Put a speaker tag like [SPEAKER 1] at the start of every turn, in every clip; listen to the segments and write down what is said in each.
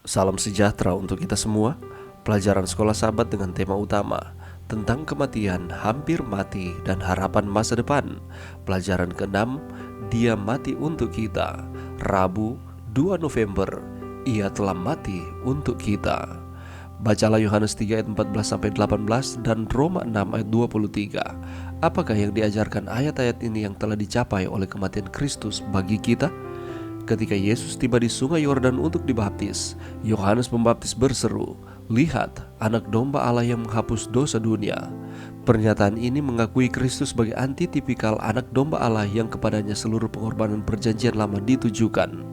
[SPEAKER 1] Salam sejahtera untuk kita semua. Pelajaran Sekolah Sahabat dengan tema utama tentang kematian, hampir mati, dan harapan masa depan. Pelajaran ke-6, Dia mati untuk kita. Rabu 2 November, Ia telah mati untuk kita. Bacalah Yohanes 3 ayat 14-18 dan Roma 6 ayat 23. Apakah yang diajarkan ayat-ayat ini yang telah dicapai oleh kematian Kristus bagi kita? Ketika Yesus tiba di sungai Yordan untuk dibaptis, Yohanes Pembaptis berseru, "Lihat, anak domba Allah yang menghapus dosa dunia." Pernyataan ini mengakui Kristus sebagai antitipikal anak domba Allah yang kepadanya seluruh pengorbanan perjanjian lama ditujukan.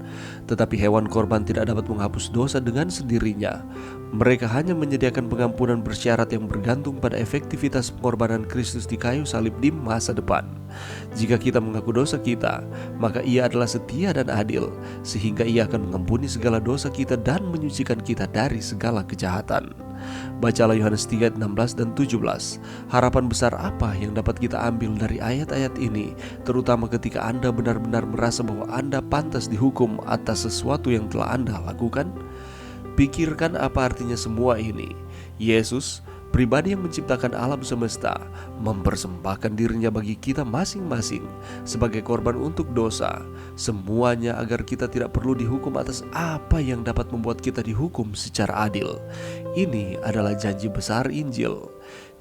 [SPEAKER 1] Tetapi hewan korban tidak dapat menghapus dosa dengan sendirinya. Mereka hanya menyediakan pengampunan bersyarat yang bergantung pada efektivitas pengorbanan Kristus di kayu salib di masa depan. Jika kita mengaku dosa kita, maka Ia adalah setia dan adil, sehingga Ia akan mengampuni segala dosa kita dan menyucikan kita dari segala kejahatan. Bacalah Yohanes 3 ayat 16 dan 17. Harapan besar apa yang dapat kita ambil dari ayat-ayat ini, terutama ketika Anda benar-benar merasa bahwa Anda pantas dihukum atas sesuatu yang telah Anda lakukan? Pikirkan apa artinya semua ini. Yesus, pribadi yang menciptakan alam semesta, mempersembahkan dirinya bagi kita masing-masing sebagai korban untuk dosa. Semuanya agar kita tidak perlu dihukum atas apa yang dapat membuat kita dihukum secara adil. Ini adalah janji besar Injil.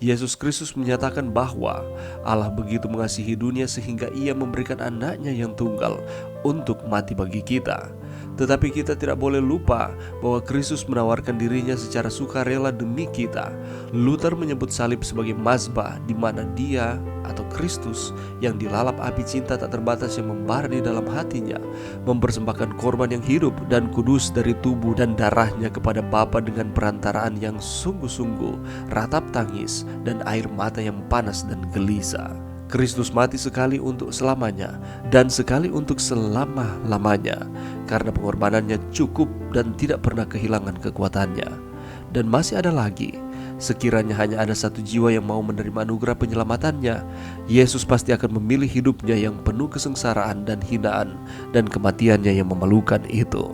[SPEAKER 1] Yesus Kristus menyatakan bahwa Allah begitu mengasihi dunia sehingga Ia memberikan anaknya yang tunggal untuk mati bagi kita. Tetapi kita tidak boleh lupa bahwa Kristus menawarkan dirinya secara sukarela demi kita. Luther menyebut salib sebagai mazbah, di mana Dia atau Kristus yang dilalap api cinta tak terbatas yang membara di dalam hatinya, mempersembahkan korban yang hidup dan kudus dari tubuh dan darahnya kepada Bapa dengan perantaraan yang sungguh-sungguh, ratap tangis, dan air mata yang panas dan gelisah. Kristus mati sekali untuk selamanya dan sekali untuk selama-lamanya, karena pengorbanannya cukup dan tidak pernah kehilangan kekuatannya. Dan masih ada lagi, sekiranya hanya ada satu jiwa yang mau menerima anugerah penyelamatannya, Yesus pasti akan memilih hidupnya yang penuh kesengsaraan dan hinaan dan kematiannya yang memalukan itu.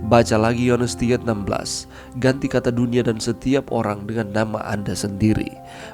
[SPEAKER 1] Baca lagi Yohanes 3:16. Ganti kata dunia dan setiap orang dengan nama Anda sendiri.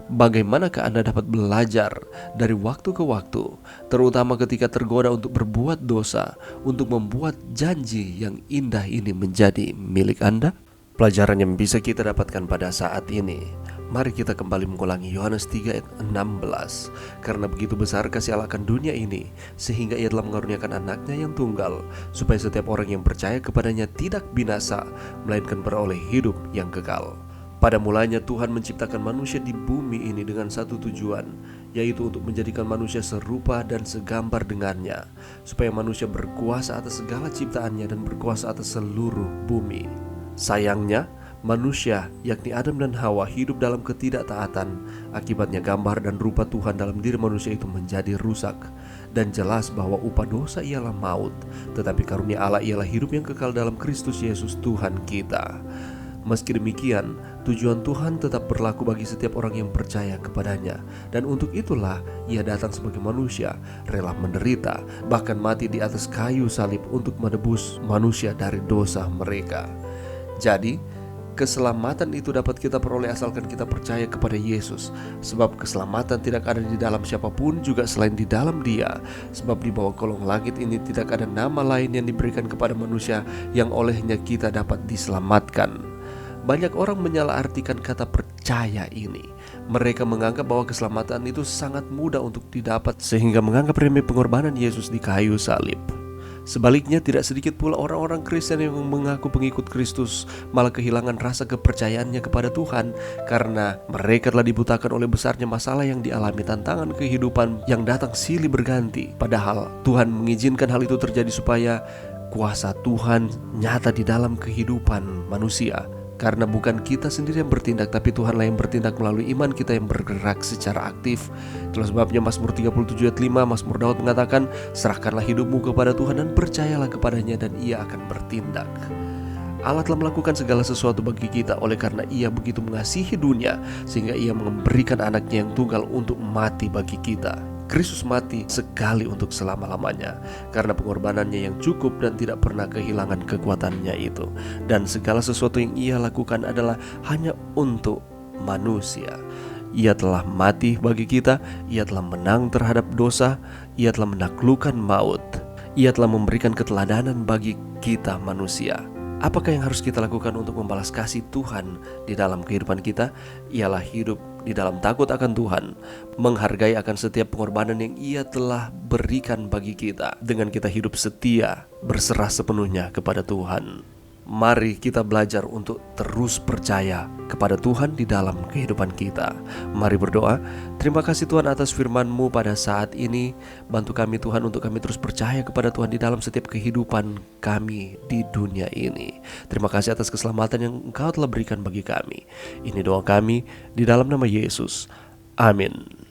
[SPEAKER 1] Bagaimanakah Anda dapat belajar dari waktu ke waktu, terutama ketika tergoda untuk berbuat dosa, untuk membuat janji yang indah ini menjadi milik Anda? Pelajaran yang bisa kita dapatkan pada saat ini, mari kita kembali mengulangi Yohanes 3 ayat 16. Karena begitu besar kasih Allah akan dunia ini, sehingga Ia telah mengaruniakan anaknya yang tunggal, supaya setiap orang yang percaya kepadanya tidak binasa, melainkan beroleh hidup yang kekal. Pada mulanya Tuhan menciptakan manusia di bumi ini dengan satu tujuan, yaitu untuk menjadikan manusia serupa dan segambar dengannya, supaya manusia berkuasa atas segala ciptaannya dan berkuasa atas seluruh bumi. Sayangnya, manusia, yakni Adam dan Hawa, hidup dalam ketidaktaatan. Akibatnya gambar dan rupa Tuhan dalam diri manusia itu menjadi rusak. Dan jelas bahwa upah dosa ialah maut, tetapi karunia Allah ialah hidup yang kekal dalam Kristus Yesus Tuhan kita. Meski demikian, tujuan Tuhan tetap berlaku bagi setiap orang yang percaya kepadanya. Dan untuk itulah Ia datang sebagai manusia, rela menderita, bahkan mati di atas kayu salib untuk menebus manusia dari dosa mereka. Jadi, keselamatan itu dapat kita peroleh asalkan kita percaya kepada Yesus. Sebab keselamatan tidak ada di dalam siapapun juga selain di dalam Dia. Sebab di bawah kolong langit ini tidak ada nama lain yang diberikan kepada manusia yang olehnya kita dapat diselamatkan. Banyak orang menyalahartikan kata percaya ini. Mereka menganggap bahwa keselamatan itu sangat mudah untuk didapat, sehingga menganggap remeh pengorbanan Yesus di kayu salib. Sebaliknya, tidak sedikit pula orang-orang Kristen yang mengaku pengikut Kristus malah kehilangan rasa kepercayaannya kepada Tuhan karena mereka telah dibutakan oleh besarnya masalah yang dialami, tantangan kehidupan yang datang silih berganti. Padahal Tuhan mengizinkan hal itu terjadi supaya kuasa Tuhan nyata di dalam kehidupan manusia. Karena bukan kita sendiri yang bertindak, tapi Tuhanlah yang bertindak melalui iman kita yang bergerak secara aktif. Itulah sebabnya Mazmur 37 ayat 5, Mazmur Daud mengatakan, "Serahkanlah hidupmu kepada Tuhan dan percayalah kepadanya dan Ia akan bertindak." Allah telah melakukan segala sesuatu bagi kita oleh karena Ia begitu mengasihi dunia, sehingga Ia memberikan anaknya yang tunggal untuk mati bagi kita. Kristus mati sekali untuk selama-lamanya karena pengorbanannya yang cukup dan tidak pernah kehilangan kekuatannya itu. Dan segala sesuatu yang ia lakukan adalah hanya untuk manusia. Ia telah mati bagi kita, ia telah menang terhadap dosa, ia telah menaklukkan maut, ia telah memberikan keteladanan bagi kita manusia. Apakah yang harus kita lakukan untuk membalas kasih Tuhan di dalam kehidupan kita? Ialah hidup di dalam takut akan Tuhan, menghargai akan setiap pengorbanan yang ia telah berikan bagi kita. Dengan kita hidup setia, berserah sepenuhnya kepada Tuhan. Mari kita belajar untuk terus percaya kepada Tuhan di dalam kehidupan kita. Mari berdoa. Terima kasih Tuhan atas firman-Mu pada saat ini. Bantu kami Tuhan untuk kami terus percaya kepada Tuhan di dalam setiap kehidupan kami di dunia ini. Terima kasih atas keselamatan yang Engkau telah berikan bagi kami. Ini doa kami di dalam nama Yesus. Amin.